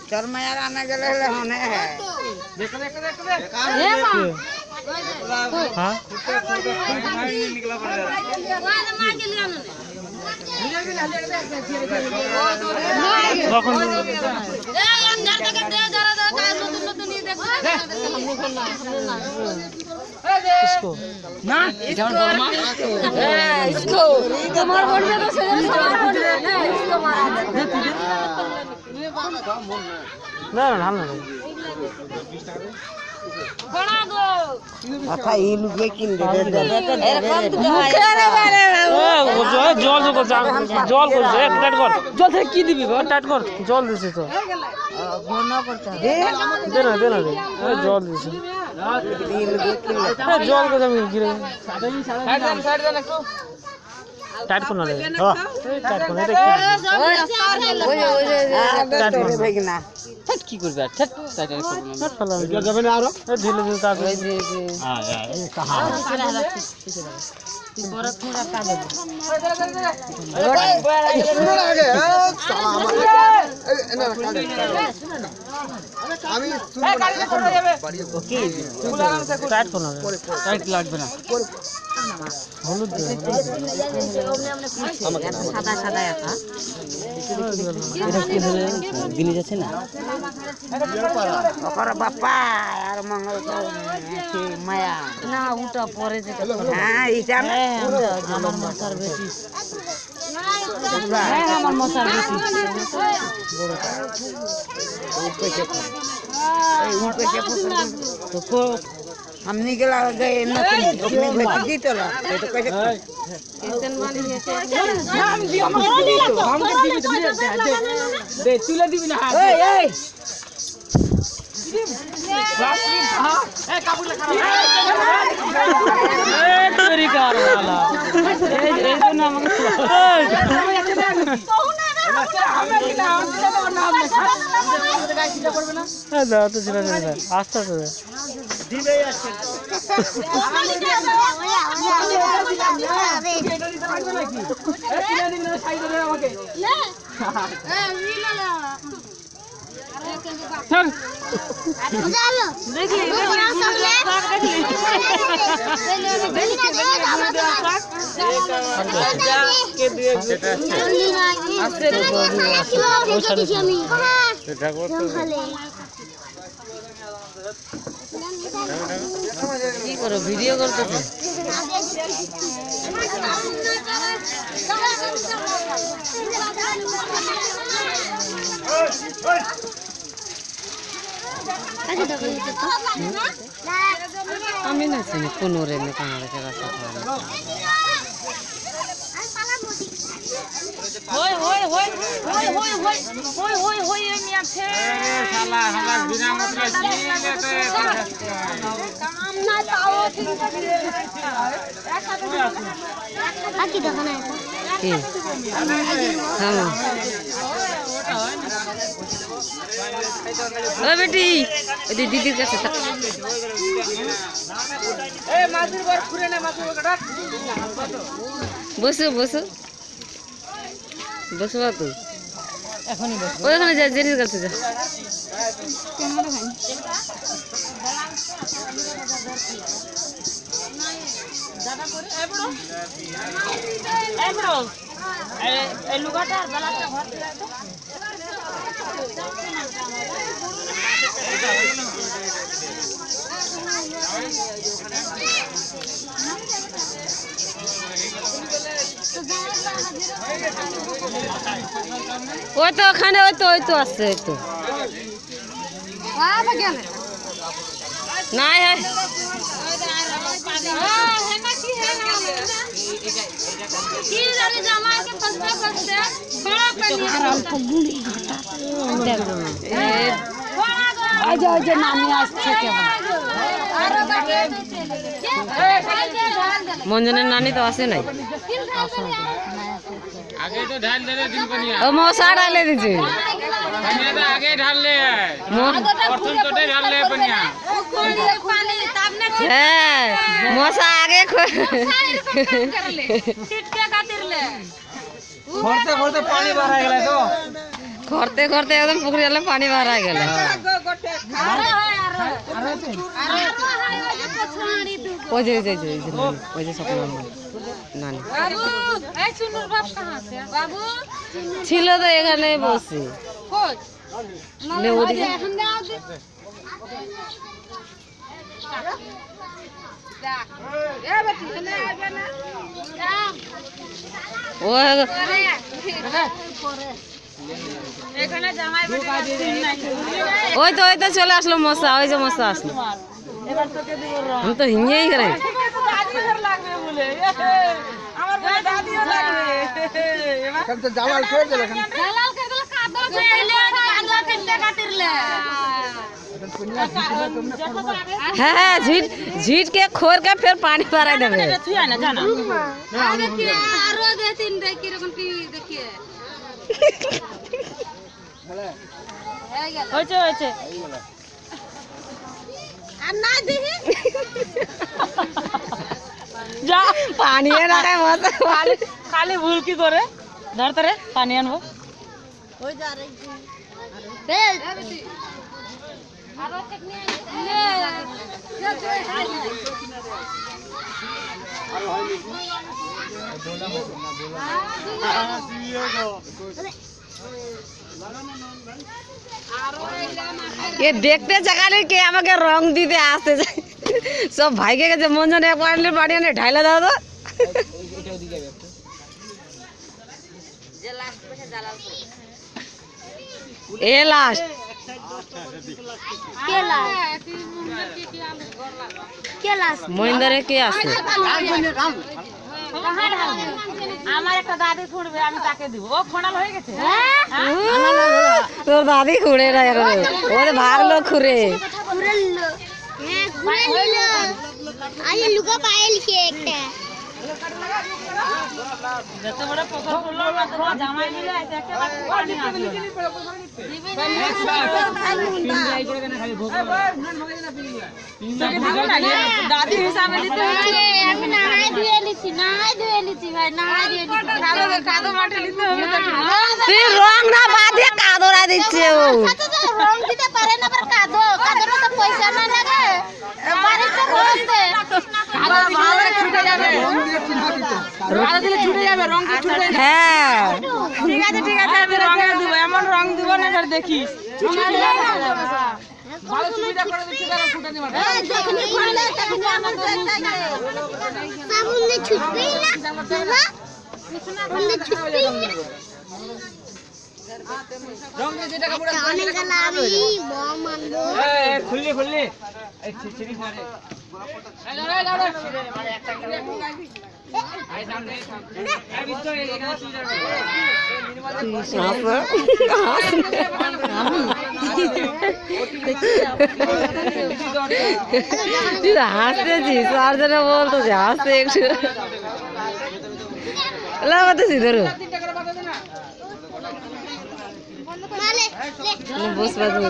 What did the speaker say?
चरमाया आने के लिए होने है देखो देखो देखो हाँ निकला पड़ रहा इसको ना इसको তোমার বলবে তো সেজন্য তোমার বলবে না इसको मारा दे না না না बड़ा दो अच्छा ये लोग किन दे জল জল করছে টাইট কর জল থেকে কি দিবি টাইট কর জল দিছে তো घोना करता है দে না জল দিছে ये लोग किन জল को जमीन गिरे साइड देना একটু टाइट करना रे हां टाइट करना रे ओए भगना কি করবে ঠিক সাইড করব टाइट फला যাবে না আরো ঢিলে দিতে তাকে हां यार ये कहां थोड़ा थोड़ा का दे আমি ওকে टाइट करना रे টাইট লাগবে না হলুদ দে সাদা সাদা এটা এটা কি ধরে দিনে যাচ্ছে না ওকর বাপা আর মঙ্গল মায়া না উটা পরে যেটা হ্যাঁ এটা আমার মশার বেশি আমার মশার বেশি तो को हमने के लगा गए न अपने भेज दी तो ला तो कैसे टेंशन वाली है দে তুলে দিবি না হাত ए ए तेरी कार वाला এই জন্য আমাকে দাও তো ছিল না আস্তে আস্তে কি করো ভিডিও করতেছো আমি না চিনি কোন রে না কামারে কে রাস্তা होय होय होय होय होय होय होय होय होय मियां छे শালা हमरा बिना मतलब काम ना पाओ आकी दखना है की हां ओ बेटी दीदी कैसे था ए माछिर बर खुरे ना माछिर बर डाक বসো বসো বসবা তো এখনই বসো ওখানে যা জেরির কাছে যা দাদা করে এ বড় এই লুগাটা আর বালাটা ঘর দিলা তো ওই তো ওখানে ওই তো আছে ওই তো নাই হয় মঞ্জনের নানি তো আসে নাই आगे तो ढाल दे दिन पनिया ও মশা ডালে দিছে पनिया तो आगे ढाल ले प्रथम तो ढाल ले पनिया হ্যাঁ মশা আগে भरते भरते पानी भरा गेला तो করতে করতে একদম পুকুরে গেলে পানি বার হয়ে গেল ওই যে স্বপ্ন নানি ছিল তো এখানে বসে ওই তো চলে আসলো মশা ওই যে মশা আসলো আমি তো হিঙেই করে হ্যাঁ झीट के खोर के फिर पानी भरा देवे पानी খালি ভুল কি করে ধরতে রে পানি আনবো ये देखते जगाने के আমাকে রং দিতে আসতে সব ভাইকে গেছে মন জানে এক পানি পানি এনে ঢাইলা দাও তো এ লাস্ট মহিন্দারে কে আছে আমার একটা দাদি খুঁড়বে আমি তাকে দিব ও খোনাল হয়ে গেছে তোর দাদি খুঁড়ে না এখন ওরে ভাগলো খুঁড়ে যত বড় পকর করলো না তোমার জামাই মিলে আছে একেবারে পানি আসলো দাদি হিসাবে দিতে আমি নাহাই ধুয়ে নিছি ভাই নাহাই দিয়ে নিছি কাদো মাটি নিতে হবে তুই রং না বাদে কাদরা দিচ্ছে ও রং দিতে পারে না पर কাদো তো পয়সা না লাগে বাড়ি তো রং দে ভালো ছুটে যাবে রং দিয়ে চিহ্ন দিতে ভালো দিলে ছুটে যাবে রং কি ছুটে হ্যাঁ ঠিক আছে আমি রং দিব এমন রং দিব না এবার দেখিস ভালো সুবিধা করে দিচ্ছি কারণ ছুটে নিবা যখনই খুললে তখনই আমাদের সাবুন দিয়ে ছুটবেই না বাবা সাবুন দিয়ে ছুটবেই না রং দিয়ে যেটা কাপড় অনেক গালাবি বম মানবো খুললি এই ছিড়ি মারে হাসতেছিস আর যেন বলতো যে হাসতে একটু লাগাতেছি ধরো মালে বসবা তুমি